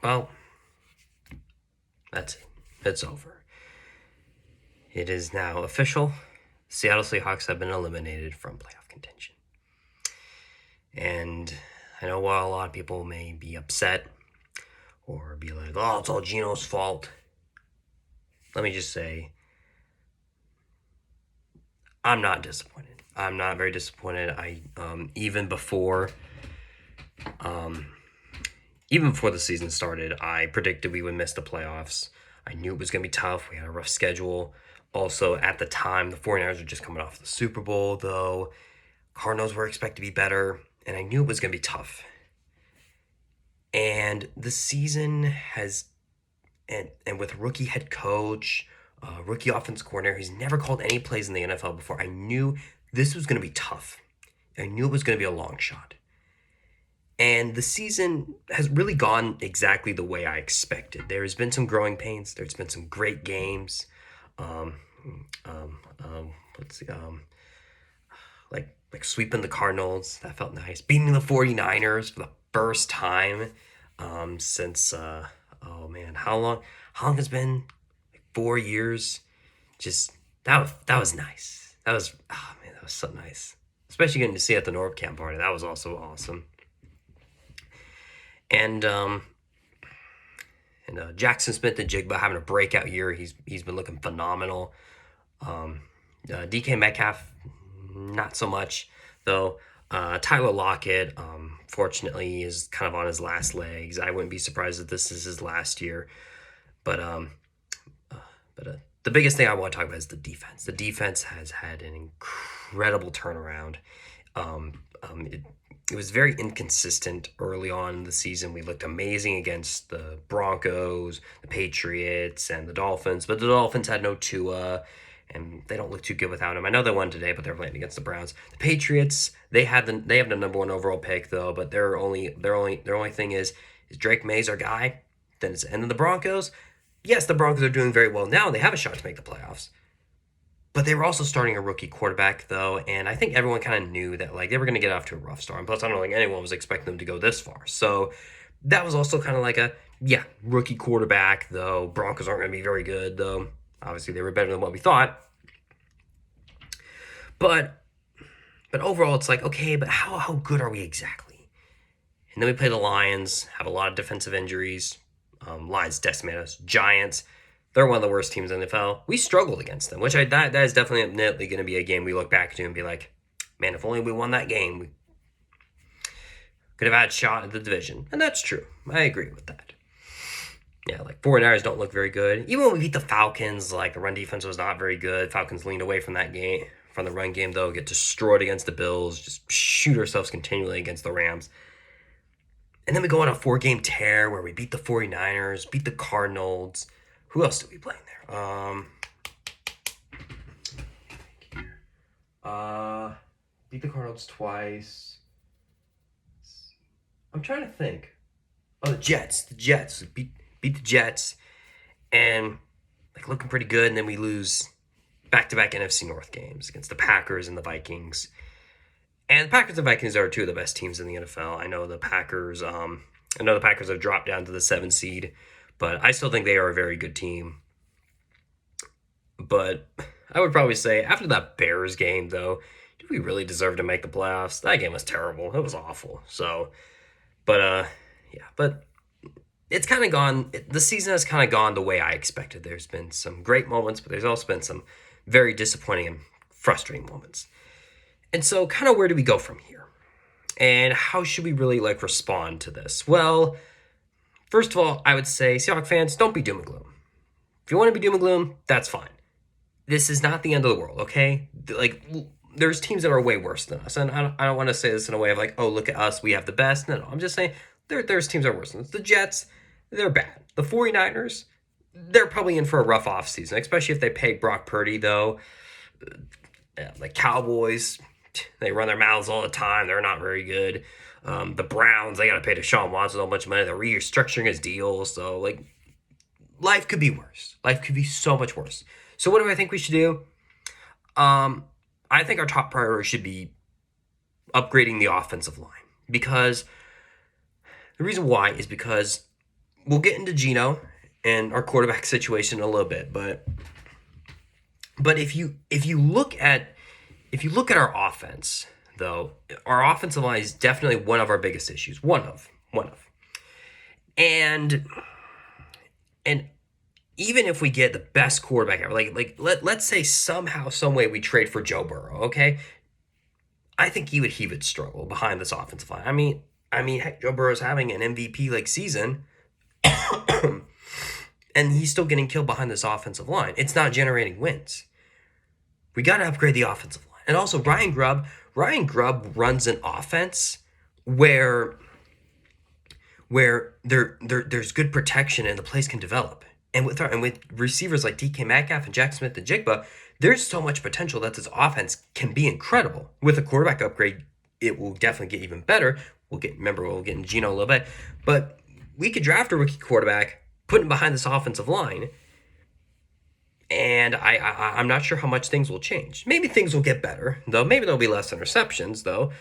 Well, that's it. It's over. It is now official. Seattle Seahawks have been eliminated from playoff contention. And I know while a lot of people may be upset or be like, oh, it's all Gino's fault, let me just say, I'm not disappointed. I'm not very disappointed. Um, even before the season started, I predicted we would miss the playoffs. I knew it was going to be tough. We had a rough schedule. Also, at the time, the 49ers were just coming off the Super Bowl, though. Cardinals were expected to be better, and I knew it was going to be tough. And the season has, and with rookie head coach, rookie offense coordinator, he's never called any plays in the NFL before. I knew this was going to be tough. I knew it was going to be a long shot. And the season has really gone exactly the way I expected. There's been some growing pains. There's been some great games. Um, let's see. Like sweeping the Cardinals. That felt nice. Beating the 49ers for the first time since, oh man, how long? How long has it been? Like 4 years. Just, that was nice. That was, oh man, that was so nice. Especially getting to see it at the North Camp party. That was also awesome. And Jackson Smith and Jigba having a breakout year. He's been looking phenomenal. DK Metcalf, not so much though. Tyler Lockett, fortunately, is kind of on his last legs. I wouldn't be surprised if this is his last year. But the biggest thing I want to talk about is the defense. The defense has had an incredible turnaround. It was very inconsistent early on in the season. We looked amazing against the Broncos, the Patriots, and the Dolphins, but the Dolphins had no Tua, and they don't look too good without him. I know they won today, but they're playing against the Browns. The Patriots, they have the number one overall pick though, but their only thing is Drake May's our guy. Then it's and then the Broncos. Yes, the Broncos are doing very well now. They have a shot to make the playoffs. But they were also starting a rookie quarterback, though, and I think everyone kind of knew that like they were going to get off to a rough start. And plus, I don't think anyone was expecting them to go this far. So that was also kind of like rookie quarterback, though. Broncos aren't going to be very good, though. Obviously, they were better than what we thought. But overall, it's like, okay, but how good are we exactly? And then we play the Lions, have a lot of defensive injuries. Lions decimated us. Giants, they're one of the worst teams in the NFL. We struggled against them, which that is definitely going to be a game we look back to and be like, man, if only we won that game, we could have had a shot at the division. And that's true. I agree with that. Yeah, like 49ers don't look very good. Even when we beat the Falcons, like the run defense was not very good. Falcons leaned away from that game, from the run game, though, get destroyed against the Bills, just shoot ourselves continually against the Rams. And then we go on a 4-game tear where we beat the 49ers, beat the Cardinals. Who else did we play in there? Beat the Cardinals twice. I'm trying to think. Oh, the Jets. We beat the Jets, and like looking pretty good. And then we lose back-to-back NFC North games against the Packers and the Vikings. And the Packers and Vikings are two of the best teams in the NFL. I know the Packers. Have dropped down to the 7 seed. But I still think they are a very good team. But I would probably say after that Bears game, though, did we really deserve to make the playoffs? That game was terrible. It was awful. So, but it's kind of gone. The season has kind of gone the way I expected. There's been some great moments, but there's also been some very disappointing and frustrating moments. And so, kind of where do we go from here? And how should we really respond to this? Well, first of all, I would say, Seahawks fans, don't be doom and gloom. If you want to be doom and gloom, that's fine. This is not the end of the world, okay? There's teams that are way worse than us. And I don't want to say this in a way of oh, look at us, we have the best. No, I'm just saying there's teams that are worse than us. The Jets, they're bad. The 49ers, they're probably in for a rough offseason, especially if they pay Brock Purdy, though. The Cowboys, they run their mouths all the time. They're not very good. The Browns, they got to pay Deshaun Watson a whole bunch of money. They're restructuring his deal. So, life could be worse. Life could be so much worse. So, what do I think we should do? I think our top priority should be upgrading the offensive line. Because the reason why is because we'll get into Geno and our quarterback situation in a little bit, but if you look at our offense, though, our offensive line is definitely one of our biggest issues. One of. And even if we get the best quarterback ever, let's say somehow, some way we trade for Joe Burrow, okay? I think he would struggle behind this offensive line. I mean, heck, Joe Burrow's having an MVP like season, and he's still getting killed behind this offensive line. It's not generating wins. We got to upgrade the offensive line. And also Ryan Grubb runs an offense where there's good protection and the plays can develop. And with receivers like DK Metcalf and Jack Smith and Jigba, there's so much potential that this offense can be incredible. With a quarterback upgrade, it will definitely get even better. We'll get into Geno a little bit, but we could draft a rookie quarterback, put him behind this offensive line, and I'm not sure how much things will change. Maybe things will get better, though. Maybe there'll be less interceptions, though.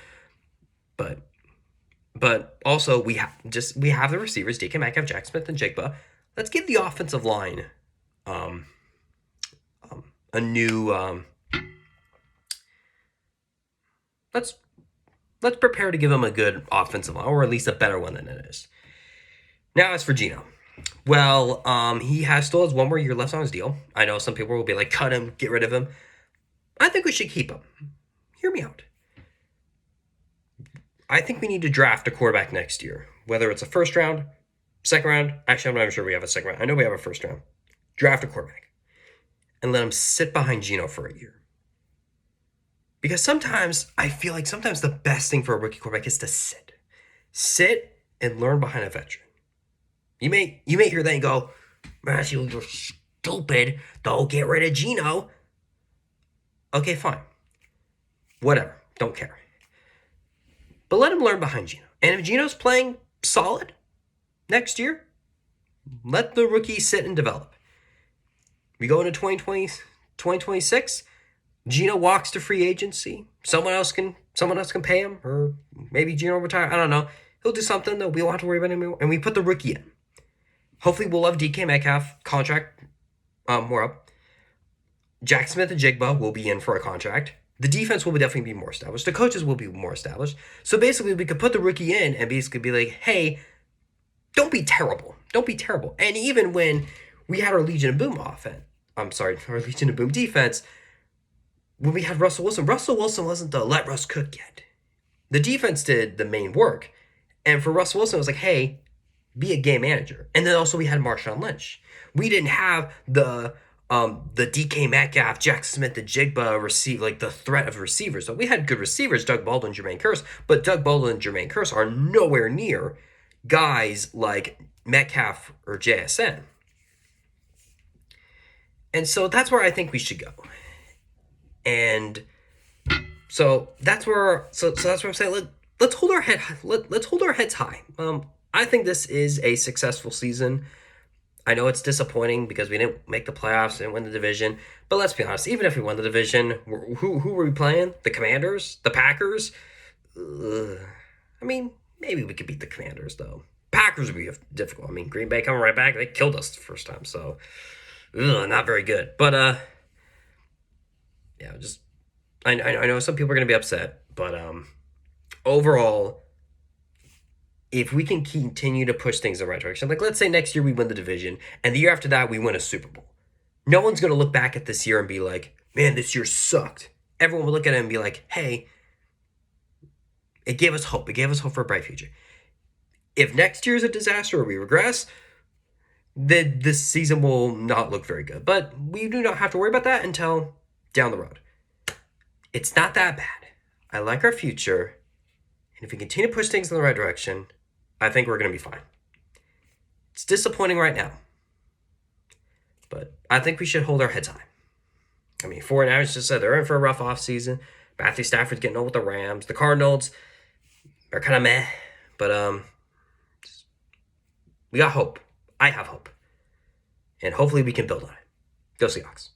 But also we have the receivers, DK Metcalf, Jack Smith, and Jigba. Let's give the offensive line a new. Let's prepare to give him a good offensive line, or at least a better one than it is. Now, as for Geno, well, he still has one more year left on his deal. I know some people will be like, cut him, get rid of him. I think we should keep him. Hear me out. I think we need to draft a quarterback next year, whether it's a first round, second round. Actually, I'm not even sure we have a second round. I know we have a first round. Draft a quarterback and let him sit behind Geno for a year. Because sometimes I feel like the best thing for a rookie quarterback is to sit and learn behind a veteran. You may hear that and go, Matthew, you're stupid. Don't get rid of Geno. Okay, fine. Whatever. Don't care. But let him learn behind Geno. And if Geno's playing solid next year, let the rookie sit and develop. We go into 2026. Geno walks to free agency. Someone else can pay him, or maybe Geno retire. I don't know. He'll do something that we won't have to worry about anymore. And we put the rookie in. Hopefully, we'll have DK Metcalf contract more up. Jack Smith and Jigba will be in for a contract. The defense will definitely be more established. The coaches will be more established. So basically, we could put the rookie in and basically be like, hey, don't be terrible. Don't be terrible. And even when we had our Legion of Boom our Legion of Boom defense, when we had Russell Wilson wasn't the let Russ cook yet. The defense did the main work. And for Russell Wilson, it was like, hey, be a game manager. And then also we had Marshawn Lynch. We didn't have the DK Metcalf, Jack Smith, the Jigba the threat of receivers. So we had good receivers, Doug Baldwin, Jermaine Kearse, but Doug Baldwin and Jermaine Kearse are nowhere near guys like Metcalf or JSN. And so that's where I think we should go. And so that's where I'm saying let's hold our heads high. I think this is a successful season. I know it's disappointing because we didn't make the playoffs and win the division. But let's be honest, even if we won the division, who were we playing? The Commanders? The Packers? I mean, maybe we could beat the Commanders, though. Packers would be difficult. I mean, Green Bay coming right back. They killed us the first time, so not very good. But, yeah, I know some people are going to be upset. But overall, if we can continue to push things in the right direction, like let's say next year we win the division, and the year after that we win a Super Bowl. No one's going to look back at this year and be like, man, this year sucked. Everyone will look at it and be like, hey, it gave us hope. It gave us hope for a bright future. If next year is a disaster or we regress, then this season will not look very good. But we do not have to worry about that until down the road. It's not that bad. I like our future. And if we continue to push things in the right direction, I think we're going to be fine. It's disappointing right now. But I think we should hold our heads high. I mean, 49ers just said they're in for a rough offseason. Matthew Stafford's getting old with the Rams. The Cardinals are kind of meh. But we got hope. I have hope. And hopefully we can build on it. Go Seahawks.